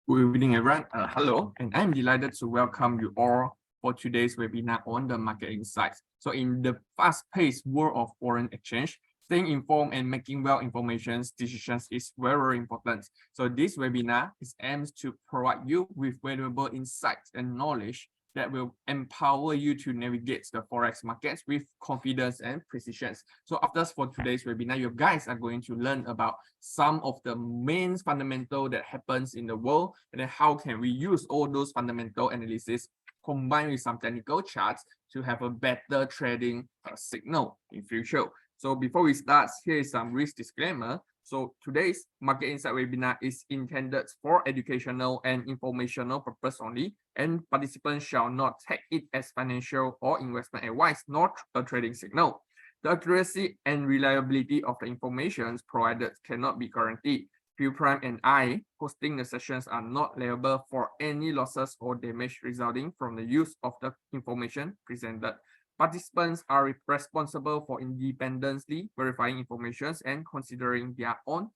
Good evening, everyone. Hello, and I'm delighted to welcome you all for today's webinar on the market insights. So in the fast-paced world of foreign exchange, staying informed and making well-information decisions is very important. So this webinar is aimed to provide you with valuable insights and knowledge that will empower you to navigate the forex markets with confidence and precision. So after for today's webinar, you guys are going to learn about some of the main fundamental that happens in the world, and then how can we use all those fundamental analysis combined with some technical charts to have a better trading signal in future. So before we start, here is some risk disclaimer. So today's Market Insight webinar is intended for educational and informational purpose only, and participants shall not take it as financial or investment advice, nor a trading signal. The accuracy and reliability of the information provided cannot be guaranteed. Phil Prime and I hosting the sessions are not liable for any losses or damage resulting from the use of the information presented. Participants are responsible for independently verifying information and considering their own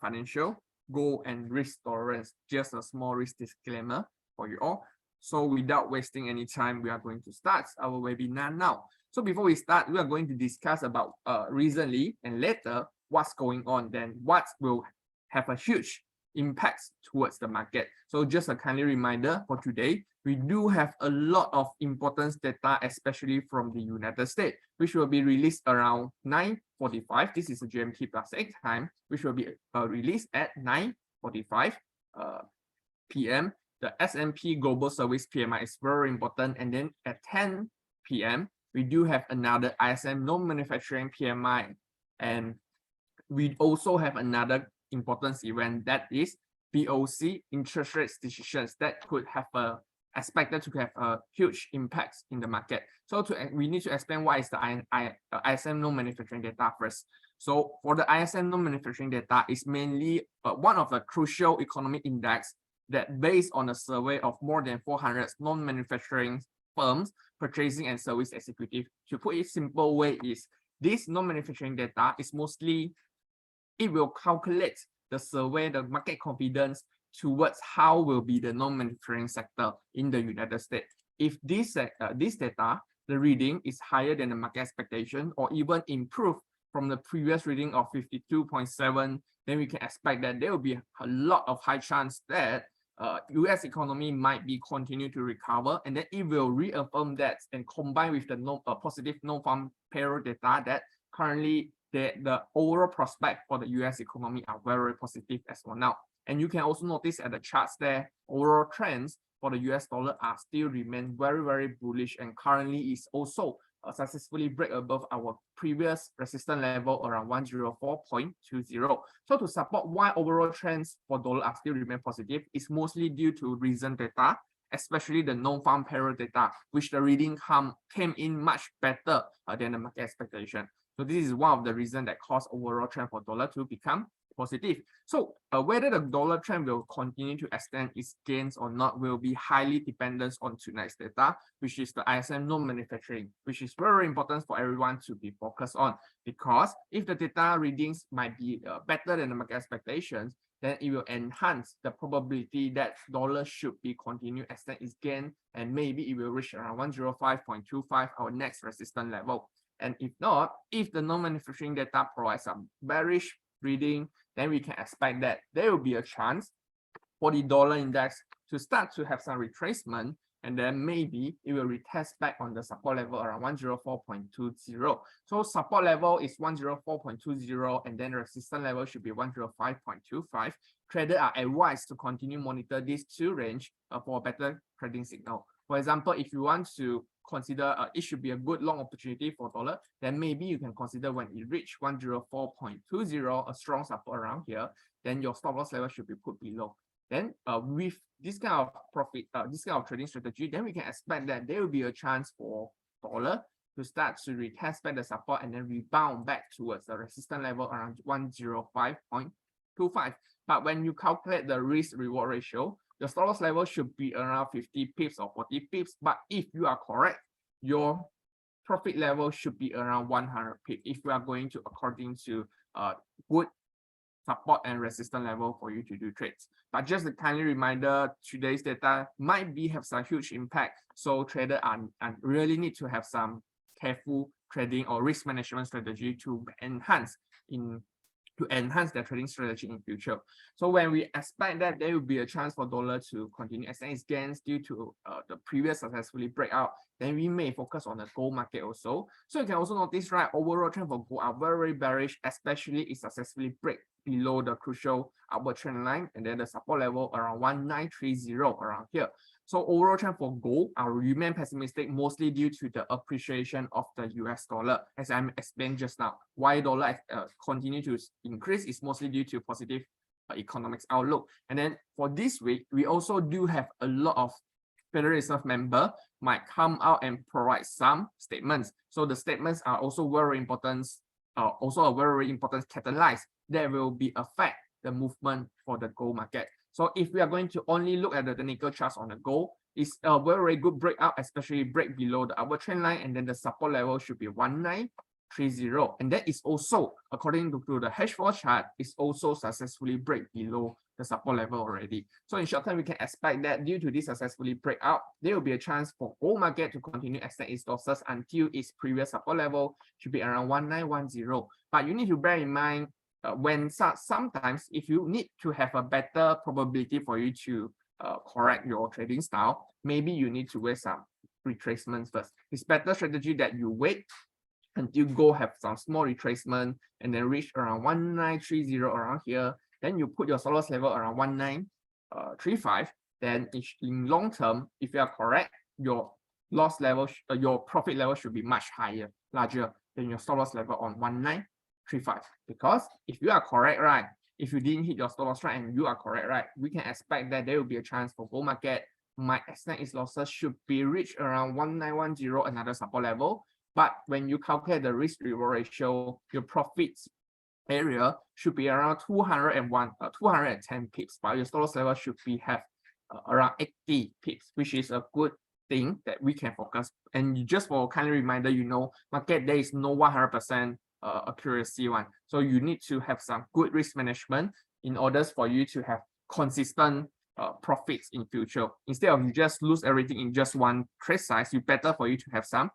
financial goal and risk tolerance. Just a small risk disclaimer for you all. So without wasting any time, we are going to start our webinar now. So before we start, we are going to discuss about recently and later what's going on, then what will have a huge impact towards the market. So just a kindly reminder for today, we do have a lot of important data, especially from the United States, which will be released around 9:45. This is a GMT plus 8 time, which will be released at 9:45 p.m. The S&P Global Service PMI is very important. And then at 10 p.m., we do have another ISM non-manufacturing PMI. And we also have another important event, that is BOC interest rate decisions that could have expected to have a huge impact in the market. So we need to explain what is the ISM non-manufacturing data first. So for the ISM non-manufacturing data is mainly one of the crucial economic index that based on a survey of more than 400 non-manufacturing firms, purchasing and service executive. To put it simple way is this non-manufacturing data is mostly, it will calculate the survey, the market confidence towards how will be the non-manufacturing sector in the United States. If this data, the reading is higher than the market expectation or even improved from the previous reading of 52.7, then we can expect that there will be a lot of high chance that US economy might be continue to recover, and then it will reaffirm that and combine with the positive non-farm payroll data that currently the overall prospect for the US economy are very positive as well now. And you can also notice at the charts there, overall trends for the US dollar are still remain very, very bullish, and currently is also successfully break above our previous resistance level around 104.20. So to support why overall trends for dollar are still remain positive is mostly due to recent data, especially the non-farm payroll data, which the reading came in much better than the market expectation. So this is one of the reasons that caused overall trend for dollar to become positive. So whether the dollar trend will continue to extend its gains or not will be highly dependent on tonight's data, which is the ISM non-manufacturing, which is very important for everyone to be focused on, because if the data readings might be better than the market expectations, then it will enhance the probability that dollar should be continue extend its gain, and maybe it will reach around 105.25, our next resistance level. And if not, if the non-manufacturing data provides some bearish reading, then we can expect that there will be a chance for the dollar index to start to have some retracement, and then maybe it will retest back on the support level around 104.20. So support level is 104.20, and then resistance level should be 105.25. Traders are advised to continue monitor these two range for a better trading signal. For example, if you want to consider it should be a good long opportunity for dollar, then maybe you can consider when it reach 104.20, a strong support around here, then your stop loss level should be put below. Then with this kind of profit, this kind of trading strategy, then we can expect that there will be a chance for dollar to start to retest back the support and then rebound back towards the resistance level around 105.25. But when you calculate the risk reward ratio, the stop loss level should be around 50 pips or 40 pips. But if you are correct, your profit level should be around 100 pips if we are going to according to good support and resistance level for you to do trades. But just a kindly reminder, today's data might have some huge impact. So traders really need to have some careful trading or risk management strategy to enhance their trading strategy in future. So when we expect that there will be a chance for dollar to continue extend its gains due to the previous successfully breakout, then we may focus on the gold market also. So you can also notice, right, overall trend for gold are very bearish, especially if successfully break below the crucial upward trend line and then the support level around 1930 around here. So overall trend for gold, I will remain pessimistic mostly due to the appreciation of the US dollar. As I explained just now, why dollar continue to increase is mostly due to positive economics outlook. And then for this week, we also do have a lot of Federal Reserve member might come out and provide some statements. So the statements are also very important, catalyst that will be affect the movement for the gold market. So if we are going to only look at the technical charts on the gold, it's a very good breakout, especially break below the upward trend line, and then the support level should be 1930. And that is also, according to the H4 chart, is also successfully break below the support level already. So in short term, we can expect that due to this successfully breakout, there will be a chance for gold market to continue extend its losses until its previous support level should be around 1910. But you need to bear in mind, when sometimes if you need to have a better probability for you to correct your trading style, maybe you need to wait some retracements first. It's better strategy that you wait until gold have some small retracement and then reach around 1930 around here. Then you put your stop loss level around 1935. Then in long term, if you are correct, your loss level, your profit level should be much higher, larger than your stop loss level on 1935. Because if you are correct, right, if you didn't hit your stop loss right and you are correct, right, we can expect that there will be a chance for gold market might extend its losses should be reached around 1910, another support level. But when you calculate the risk reward ratio, your profits area should be around 210 pips, but your stop loss level should be around 80 pips, which is a good thing that we can focus. And just for a kind of reminder, market there is no 100% accuracy one. So you need to have some good risk management in order for you to have consistent profits in future. Instead of you just lose everything in just one trade size, it's better for you to have some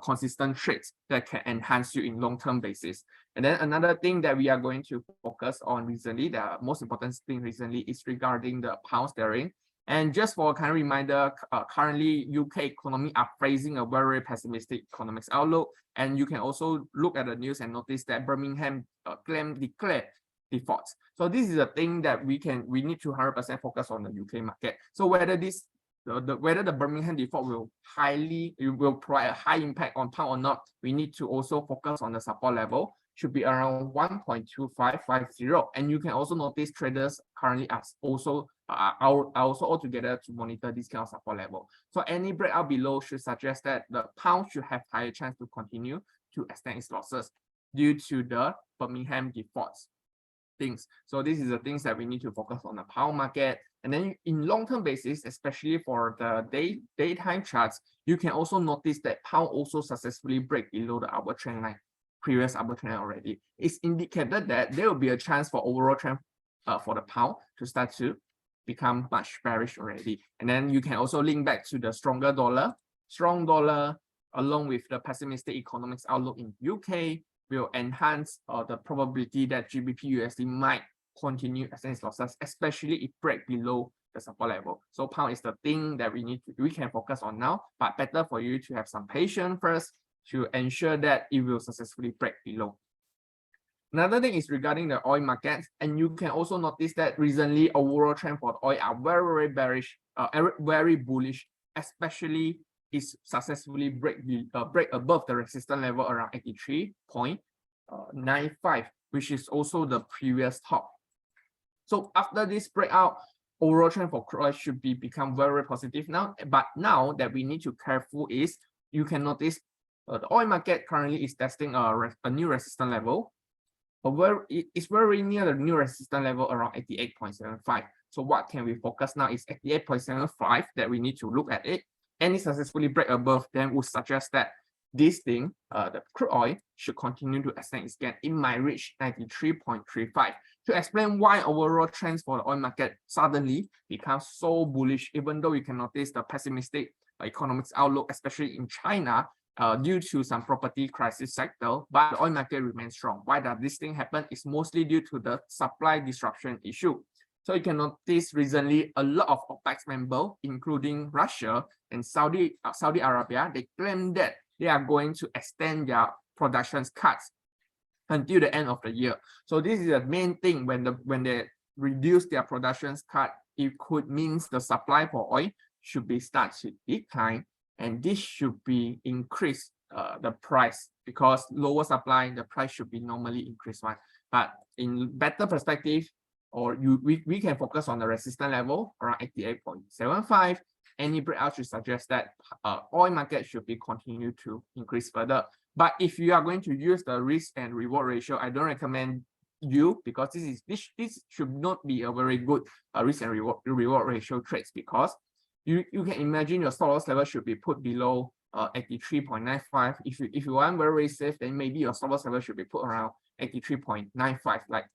consistent trades that can enhance you in long-term basis. And then another thing that we are going to focus on recently, the most important thing recently is regarding the pound sterling. And just for a kind of reminder, currently UK economy are facing a very pessimistic economics outlook. And you can also look at the news and notice that Birmingham declared defaults. So this is a thing that we need to 100% focus on the UK market. So whether the Birmingham default will provide a high impact on pound or not, we need to also focus on the support level, should be around 1.2550. And you can also notice traders currently are also all together to monitor this kind of support level. So any breakout below should suggest that the pound should have higher chance to continue to extend its losses due to the Birmingham defaults things. So this is the things that we need to focus on the pound market. And then in long-term basis, especially for the daytime charts, you can also notice that pound also successfully break below the upward trend line, previous upward trend already. It's indicated that there will be a chance for overall trend for the pound to start to become much bearish already. And then you can also link back to the stronger dollar. Strong dollar, along with the pessimistic economics outlook in UK, will enhance the probability that GBP USD might continue extend its losses, especially if break below the support level. So pound is the thing that we can focus on now, but better for you to have some patience first to ensure that it will successfully break below. Another thing is regarding the oil market, and you can also notice that recently overall trend for oil are very bearish, very bullish, especially is successfully break above the resistance level around 83.95, which is also the previous top. So after this breakout, overall trend for crude oil should become very positive now. But now that we need to careful is you can notice the oil market currently is testing a new resistance level. It's very near the new resistance level around 88.75. So what can we focus now is 88.75 that we need to look at it. And it successfully break above, then would suggest that this thing, the crude oil, should continue to extend its gain. It might reach 93.35. to explain why overall trends for the oil market suddenly become so bullish, even though you can notice the pessimistic economic outlook, especially in China, due to some property crisis sector, but the oil market remains strong. Why does this thing happen? It's mostly due to the supply disruption issue. So you can notice recently a lot of OPEC members, including Russia and Saudi Arabia, they claim that they are going to extend their production cuts until the end of the year. So this is the main thing. When they reduce their production cut, it could means the supply for oil should be start to decline, and this should be increase the price, because lower supply, the price should be normally increased one. But in better perspective, or we can focus on the resistance level around 88.75. Any breakout should suggest that oil market should be continue to increase further. But if you are going to use the risk and reward ratio, I don't recommend you, because this should not be a very good risk and reward ratio trades, because you can imagine your stop loss level should be put below 83.95. If you want very safe, then maybe your stop loss level should be put around 83.95, like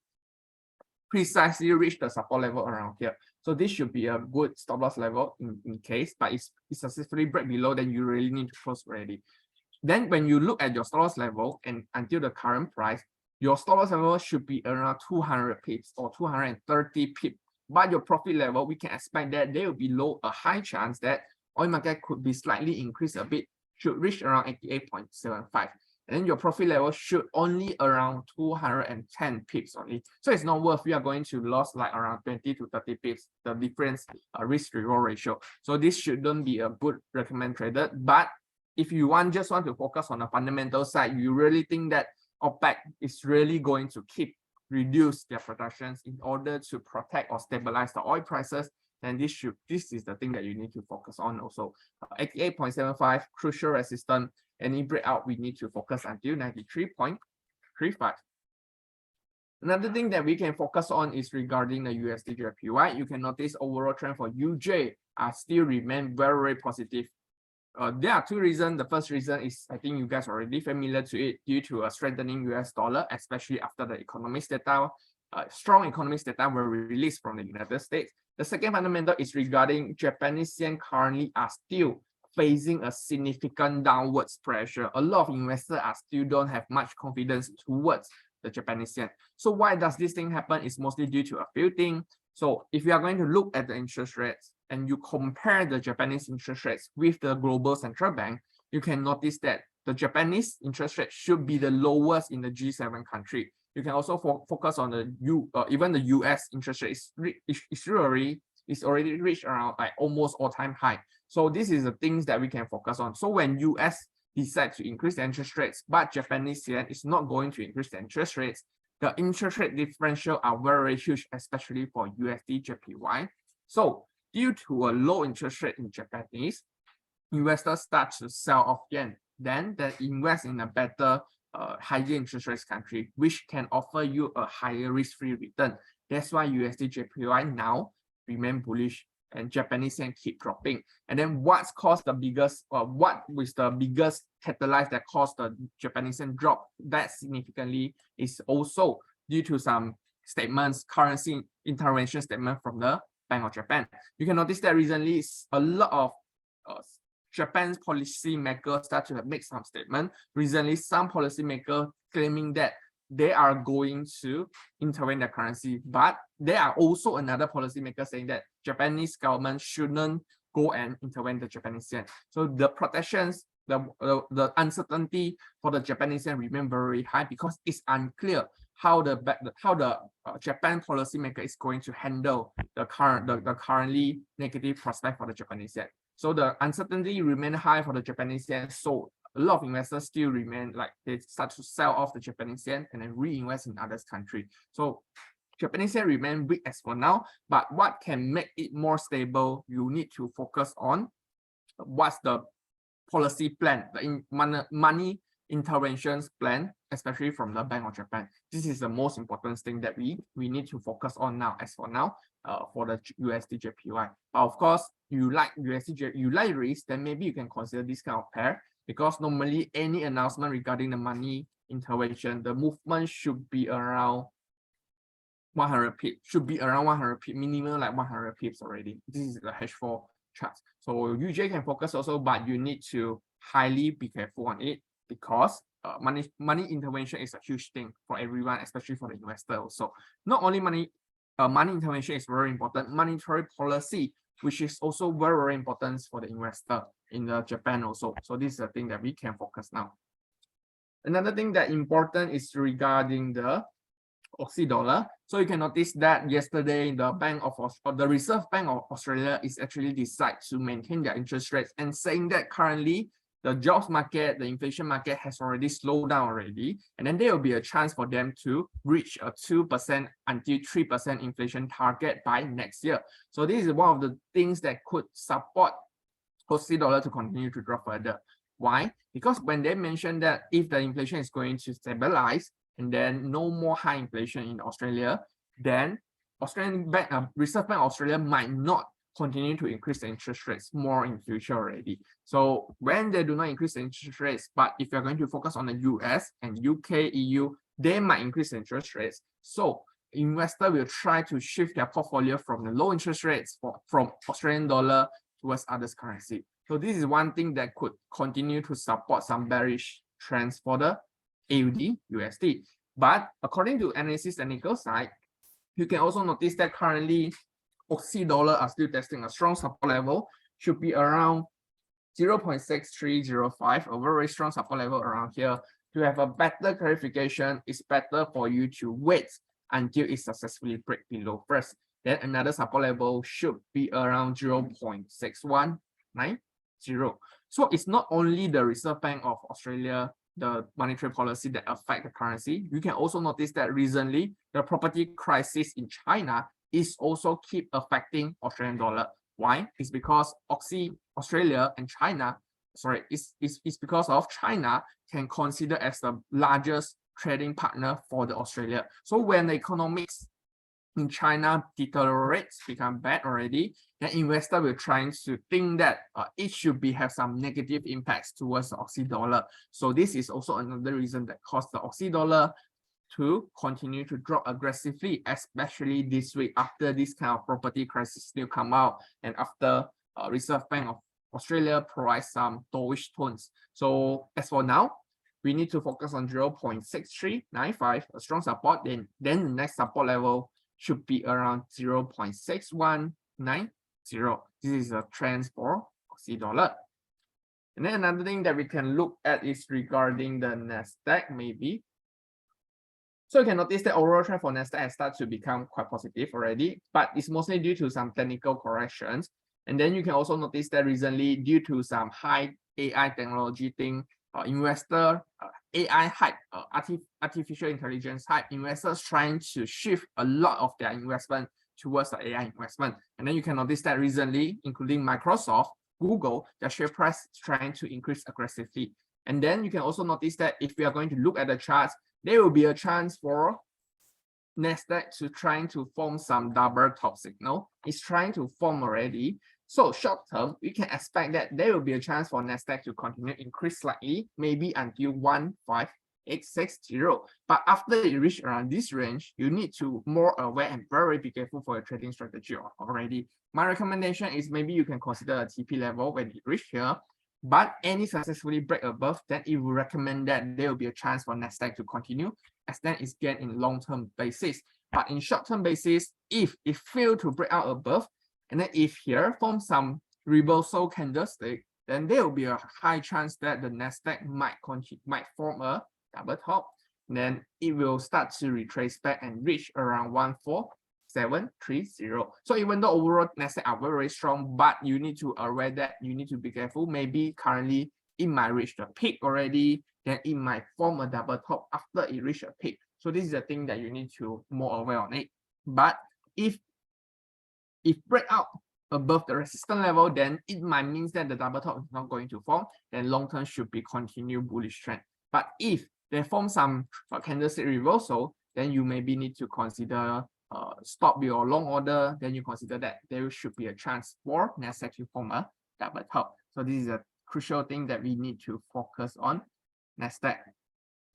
precisely reach the support level around here. So this should be a good stop loss level in case, but it's successfully break below, then you really need to close already. Then when you look at your stop loss level and until the current price, your stop loss level should be around 200 pips or 230 pips. But your profit level, we can expect that they will be low, a high chance that oil market could be slightly increased a bit, should reach around 88.75. And then your profit level should only around 210 pips only. So it's not worth, we are going to lose like around 20 to 30 pips, the difference risk reward ratio. So this shouldn't be a good recommend trader. But if you just want to focus on the fundamental side, you really think that OPEC is really going to keep reduce their productions in order to protect or stabilize the oil prices, then this is the thing that you need to focus on also. 88.75 crucial resistance. Any breakout, we need to focus until 93.35. Another thing that we can focus on is regarding the USD/JPY. You can notice overall trend for UJ still remain very, very positive. There are two reasons. The first reason is, I think you guys are already familiar to it, due to a strengthening US dollar, especially after the economic data, strong economic data were released from the United States. The second fundamental is regarding Japanese yen currently are still facing a significant downwards pressure. A lot of investors are still don't have much confidence towards the Japanese yen. So why does this thing happen? It's mostly due to a few things. So if you are going to look at the interest rates and you compare the Japanese interest rates with the global central bank, you can notice that the Japanese interest rate should be the lowest in the G7 country. You can also focus on the even the US interest rate is already reached around like almost all-time high. So this is the things that we can focus on. So when US decide to increase the interest rates, but Japanese yen is not going to increase the interest rates, the interest rate differential are very huge, especially for USD/JPY. So due to a low interest rate in Japanese, investors start to sell off yen. Then they invest in a better, higher interest rates country, which can offer you a higher risk-free return. That's why USD/JPY now remain bullish and Japanese yen keep dropping. And then what's caused the biggest, what was the biggest catalyst that caused the Japanese yen drop that significantly is also due to some statements, currency intervention statement from the Bank of Japan. You can notice that recently a lot of Japan's policymakers start to make some statement. Recently, some policymakers claiming that they are going to intervene the currency, but there are also another policymaker saying that Japanese government shouldn't go and intervene the Japanese yen. So the protections, the uncertainty for the Japanese yen remain very high, because it's unclear how the Japan policymaker is going to handle the currently negative prospect for the Japanese yen. So the uncertainty remain high for the Japanese yen. So a lot of investors still remain like they start to sell off the Japanese yen and then reinvest in other countries. So Japanese yen remain weak as for now, but what can make it more stable, you need to focus on what's the policy plan, the money interventions plan, especially from the Bank of Japan. This is the most important thing that we need to focus on now as for now, for the USD/JPY. But of course, you like you like risk, then maybe you can consider this kind of pair, because normally any announcement regarding the money intervention, the movement should be around 100 pips, should be around 100 pips, minimum like 100 pips already. This is the H4 chart. So UJ can focus also, but you need to highly be careful on it because money intervention is a huge thing for everyone, especially for the investor also. Not only money intervention is very important, monetary policy, which is also very, very important for the investor in the Japan also. So this is the thing that we can focus now. Another thing that important is regarding the Aussie dollar. So you can notice that yesterday the Reserve Bank of Australia is actually decide to maintain their interest rates and saying that currently the jobs market, the inflation market has already slowed down already, and then there will be a chance for them to reach a 2% until 3% inflation target by next year. So this is one of the things that could support Aussie dollar to continue to drop further. Why? Because when they mentioned that if the inflation is going to stabilize and then no more high inflation in Australia, then Reserve Bank of Australia might not continue to increase the interest rates more in future already. So when they do not increase the interest rates, but if you're going to focus on the US and UK, EU, they might increase the interest rates. So investor will try to shift their portfolio from the low interest rates from Australian dollar towards other currency. So this is one thing that could continue to support some bearish trends for the AUD USD. But according to analysis technical side, you can also notice that currently Aussie dollar are still testing a strong support level, should be around 0.6305, a very strong support level around here. To have a better clarification, it's better for you to wait until it successfully break below first. Then another support level should be around 0.6190. So it's not only the Reserve Bank of Australia, the monetary policy that affect the currency. You can also notice that recently the property crisis in China is also keep affecting Australian dollar. Why? It's because Australia and China, it's because of China can consider as the largest trading partner for the Australia. So when the economics in China deteriorates, become bad already, then investor will try to think that it should have some negative impacts towards the Aussie dollar. So this is also another reason that caused the Aussie dollar to continue to drop aggressively, especially this week after this kind of property crisis still come out and after Reserve Bank of Australia provides some dovish tones. So as for now, we need to focus on 0.6395, a strong support. Then the next support level should be around 0.6190. This is a trend for Aussie dollar. And then another thing that we can look at is regarding the Nasdaq maybe. So you can notice that overall trend for Nasdaq has started to become quite positive already, but it's mostly due to some technical corrections. And then you can also notice that recently, due to some high AI technology thing, AI hype, artificial intelligence hype, investors trying to shift a lot of their investment towards the AI investment. And then you can notice that recently, including Microsoft, Google, their share price is trying to increase aggressively. And then you can also notice that if we are going to look at the charts, there will be a chance for Nasdaq to trying to form some double top signal. It's trying to form already. So short term, we can expect that there will be a chance for Nasdaq to continue increase slightly, maybe until 15860. But after it reach around this range, you need to more aware and very be careful for your trading strategy already. My recommendation is maybe you can consider a TP level when it reach here. But any successfully break above, then it will recommend that there will be a chance for Nasdaq to continue as then it's gain in long-term basis. But in short-term basis, if it fail to break out above, and then if here form some reversal candlestick, then there will be a high chance that the Nasdaq might form a double top. Then it will start to retrace back and reach around 14730. So even though overall Nasdaq are very strong, but you need to aware that you need to be careful. Maybe currently it might reach the peak already, then it might form a double top after it reach a peak. So this is the thing that you need to more aware on it. But if break out above the resistance level, then it might mean that the double top is not going to form. Then long term should be continued bullish trend. But if they form some candlestick reversal, then you maybe need to consider stop your long order. Then you consider that there should be a chance for Nasdaq to form a double top. So this is a crucial thing that we need to focus on Nasdaq.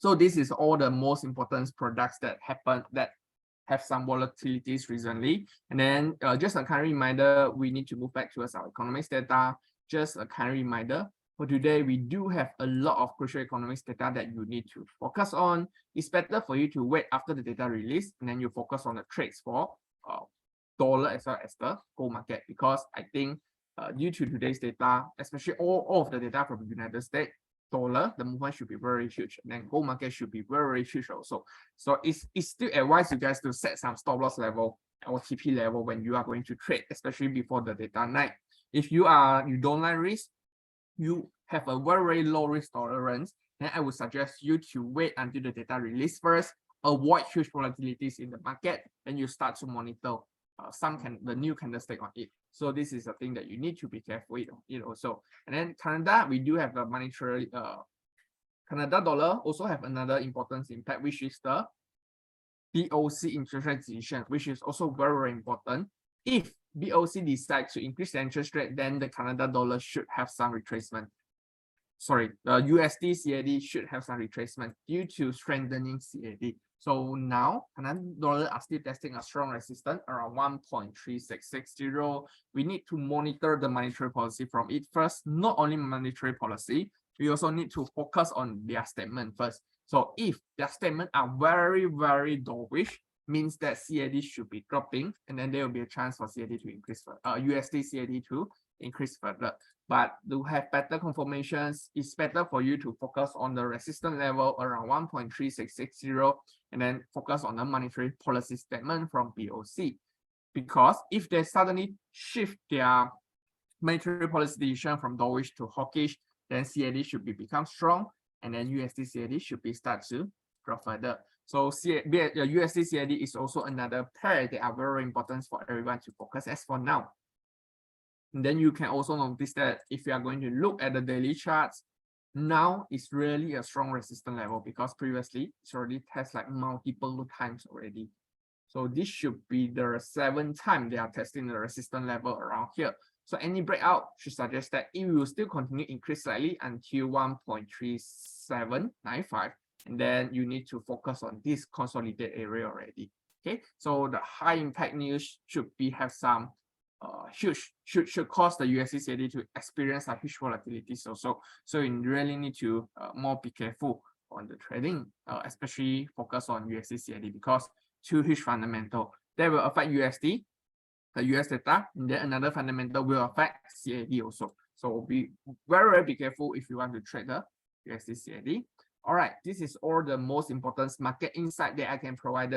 So this is all the most important products that have some volatilities recently. And then just a kind reminder, we need to move back towards our economics data. Just a kind reminder, for today, we do have a lot of crucial economics data that you need to focus on. It's better for you to wait after the data release, and then you focus on the trades for dollar as well as the gold market, because I think due to today's data, especially all of the data from the United States, dollar, the movement should be very huge, and then gold market should be very huge also. So it's still advise you guys to set some stop loss level or TP level when you are going to trade, especially before the data night. If you don't like risk, you have a very low risk tolerance, then I would suggest you to wait until the data release first, avoid huge volatilities in the market, and you start to monitor the new candlestick on it. So this is a thing that you need to be careful with it also. And then Canada, we do have the monetary Canada dollar also have another important impact, which is the BOC interest rate decision, which is also very important. If BOC decides to increase the interest rate, then the Canada dollar should have some retracement. Sorry, the USD CAD should have some retracement due to strengthening CAD. So now, Canadian dollar are still testing a strong resistance around 1.3660. We need to monitor the monetary policy from it first. Not only monetary policy, we also need to focus on their statement first. So if their statement are very dovish, means that CAD should be dropping, and then there will be a chance for CAD to increase further, USD CAD to increase further. But to have better confirmations, it's better for you to focus on the resistance level around 1.3660, and then focus on the monetary policy statement from BOC. Because if they suddenly shift their monetary policy decision from dovish to hawkish, then CAD should become strong, and then USD CAD should start to drop further. So USD CAD is also another pair that are very important for everyone to focus as for now. And then you can also notice that if you are going to look at the daily charts, now it's really a strong resistance level, because previously it's already tested like multiple times already. So this should be the 7th time they are testing the resistance level around here. So any breakout should suggest that it will still continue increase slightly until 1.3795. And then you need to focus on this consolidated area already. Okay, so the high impact news should have some should cause the USD CAD to experience a huge volatility. So you really need to more be careful on the trading, especially focus on USD CAD, because two huge fundamental that will affect USD, the US data, and then another fundamental will affect CAD also. So be very careful if you want to trade the USD CAD. All right, this is all the most important market insight that I can provide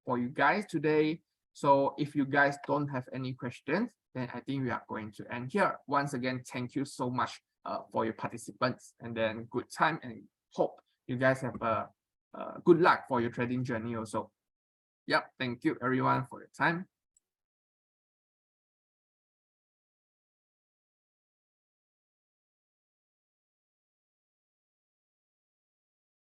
for you guys today. So if you guys don't have any questions, then I think we are going to end here. Once again, thank you so much for your participants, and then good time, and hope you guys have a good luck for your trading journey also. Yep, thank you everyone for your time.